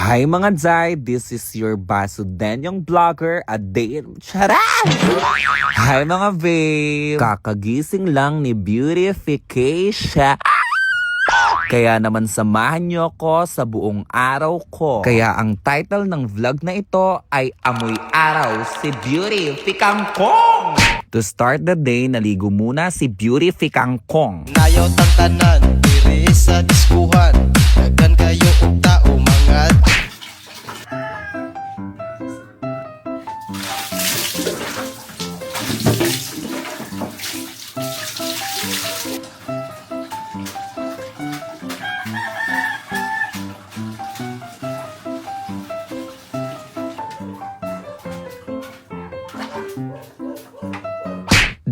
Hi mga Zay, this is your Basudenyong vlogger, Adain Charan! Hi mga babe! Kakagising lang ni Beautification. Kaya naman samahan niyo ko sa buong araw ko. Kaya ang title ng vlog na ito ay Amoy Araw si Beautificangkong! To start the day, naligo muna si Beautificangkong. Nayaw tang tanan, diri sa diskuhan. Daghan kayo og tao mga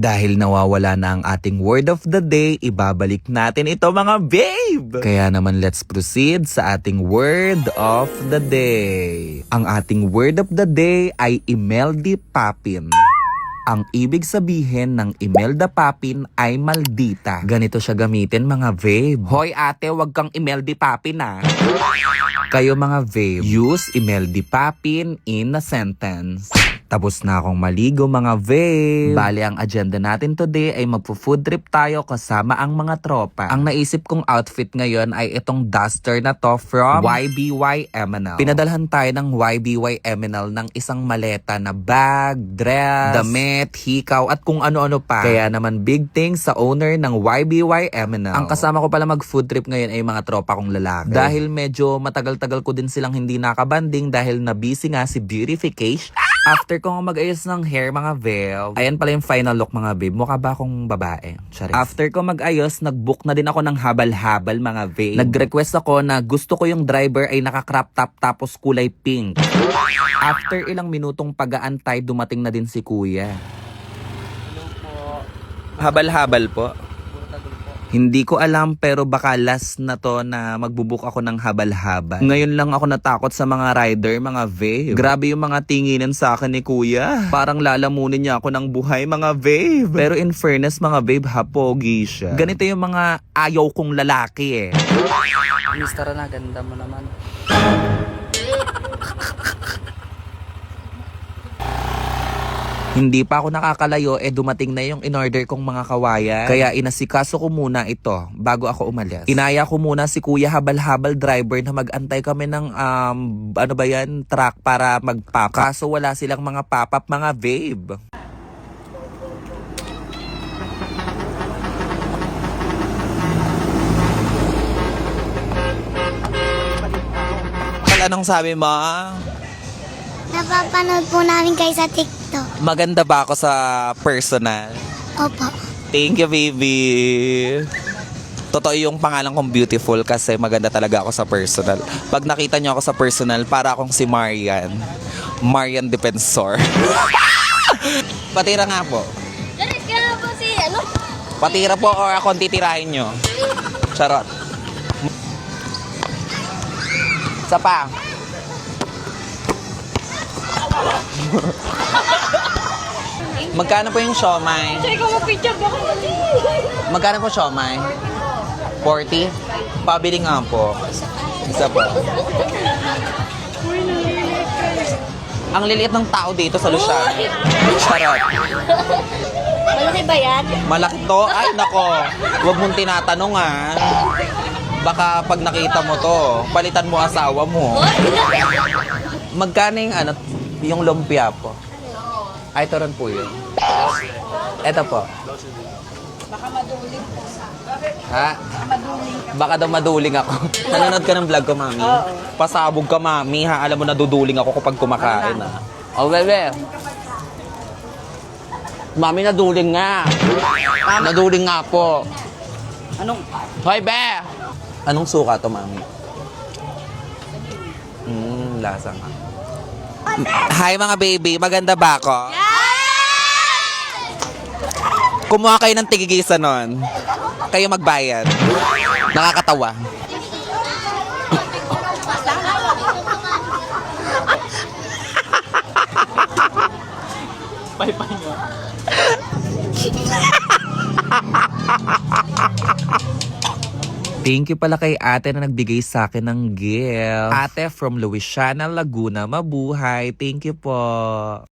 Dahil nawawala na ang ating word of the day, ibabalik natin ito mga babe! Kaya naman let's proceed sa ating word of the day. Ang ating word of the day ay Imelda Papin. Ang ibig sabihin ng Imelda Papin ay maldita. Ganito siya gamitin mga babe. Hoy ate, wag kang Imelda Papin ah. Kayo mga babe, use Imelda Papin in a sentence. Tapos na akong maligo mga babe. Bali ang agenda natin today ay magpo-food trip tayo kasama ang mga tropa. Ang naisip kong outfit ngayon ay itong duster na to from YBY MNL. Pinadalhan tayo ng YBY MNL ng isang maleta na bag, dress, damit, hikaw at kung ano-ano pa. Kaya naman big things sa owner ng YBY MNL. Ang kasama ko pala mag-food trip ngayon ay mga tropa kong lalaki. Dahil medyo matagal-tagal ko din silang hindi nakabanding dahil na busy nga si Beautification. After ko mag-ayos ng hair mga babe, ayan pala yung final look mga babe. Mukha ba akong babae? Charis. After ko mag-ayos, nag-book na din ako ng habal-habal mga babe. Nag-request ako na gusto ko yung driver ay naka-crop top tapos kulay pink. After ilang minutong pag-aantay, dumating na din si kuya. Hello po. Habal-habal po. Puro tagol po. Hindi ko alam pero baka last na to na magbubuk ako ng habal-habal. Ngayon lang ako natakot sa mga rider, mga babe. Grabe yung mga tinginan sa akin ni kuya. Parang lalamunin niya ako ng buhay, mga babe. Pero in fairness, mga babe, hapogi siya. Ganito yung mga ayaw kong lalaki eh. Mister na, ganda mo naman. Hindi pa ako nakakalayo dumating na yung in-order kong mga kawayan. Kaya inasikaso ko muna ito bago ako umalis. Inaya ko muna si kuya habal-habal driver na mag-antay kami ng ano ba yan, truck para mag-pop. Kaso wala silang mga pop-up mga babe. Anong sabi mo? Napapanood po namin kayo sa TikTok. Maganda ba ako sa personal? Opo. Thank you, baby. Totoo yung pangalan kong Beautiful kasi maganda talaga ako sa personal. Pag nakita niyo ako sa personal, para akong si Marian. Marian Defensor. Patira nga po. Dalit ka na po si ano? Patira po or akong titirahin nyo. Charot. Isa pa. Magkano po yung siomay? Sige ko mo-picture ba ko? Magkano po siomay? 40? Pabili nga po. Isa po. Ang liliit ng tao dito sa Luciana. Charot. Malaki ba yan? Malaki to? Ay, nako. Huwag mong tinatanong ah. Baka pag nakita mo to, palitan mo asawa mo. Magkano yung ano, yung lumpia po? Ay, ito rin po yun. Ito po. Baka maduling po. Ha? Baka daw maduling ako. Nanonood ka ng vlog ko, mami? Oo. Pasabog ka, mami, ha? Alam mo, naduduling ako kapag kumakain, ha? Oh, bebe. Mami, naduling nga. Naduling nga po. Anong? Hoy, be! Anong suka to, mami? Lasa nga. Hi, mga baby. Maganda ba ako? Kumuha kayo ng tigigisa nun. Kayo magbayad. Nakakatawa. Pay-pay nyo. Thank you pala kay ate na nagbigay sa akin ng gift. Ate from Louisiana, Laguna, mabuhay. Thank you po.